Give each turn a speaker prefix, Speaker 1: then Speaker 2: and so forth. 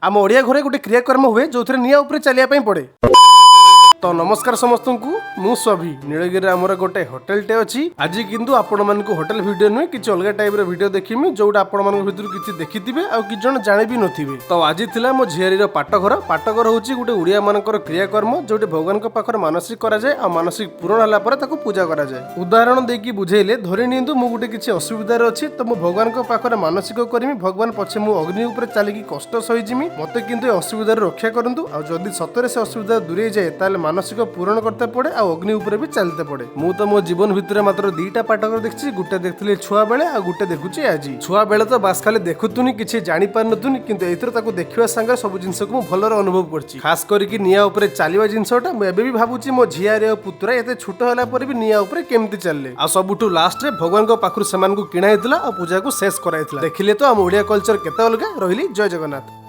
Speaker 1: आम ओडिया घरे गोटे क्रियाकर्म हुए जो निआ उपरे चलिया पड़े। तो नमस्कार समस्त को मु सभी नीलगिरी आमर गोटे होटेलटे अच्छी आज किंतु आपण मानक होटेल वीडियो नुहे कि अलग टाइप वीडियो देखिमी जोटा आपण मान भीतर किसी देखिथिबे आ कि जण जानि भी नथिबे। तो आज थिला मो झियारीर पाटघर होउची गोटे उड़िया मानकर क्रियाकर्म जोटे भगवान को पाखर मानसिक करा जाए आ मानसिक पूर्ण होला पर ताको पूजा करा जाए। उदाहरण देकी बुझेइले धरि नियंतु मु गोटे किछि असुविधा रे अछि तो मु भगवान को पाखर मानसिक करमी भगवान पछे मु अग्नि ऊपर चालिकी कष्ट सही जिमी मते किंतु असुविधा रक्षा करंतु आ जदि सतरे से असुविधा दूरे जाए ताले मानसिक पूरण करते पड़े आ अग्नि ऊपर भी चलते पड़े। मु तो मो जीवन भितर मात्र दीटा पाटकर देखछि गुटे देखथि छुआ बेले आ गुटे देखुछि आज। छुआ बेले तो बास खाली देखुतुनी किछि जानि पार नथुनी किंतु एथर ताको देखिवा संगे सब जिंस को मु भलर अनुभव करछि। खास करके निया ऊपर चलिवा जिंसटा मु एबे भी भाबुछि मो झियारे आ पुत्रा एते छोट होला पर भी निया ऊपर केमति चलले आ सबुठु लास्ट रे भगवान को पाखरु समान को किणा हेतला आ पूजा को शेष कराइतला। देखिले तो हम ओडिया कल्चर केते अलगा रहिली। जय जगन्नाथ।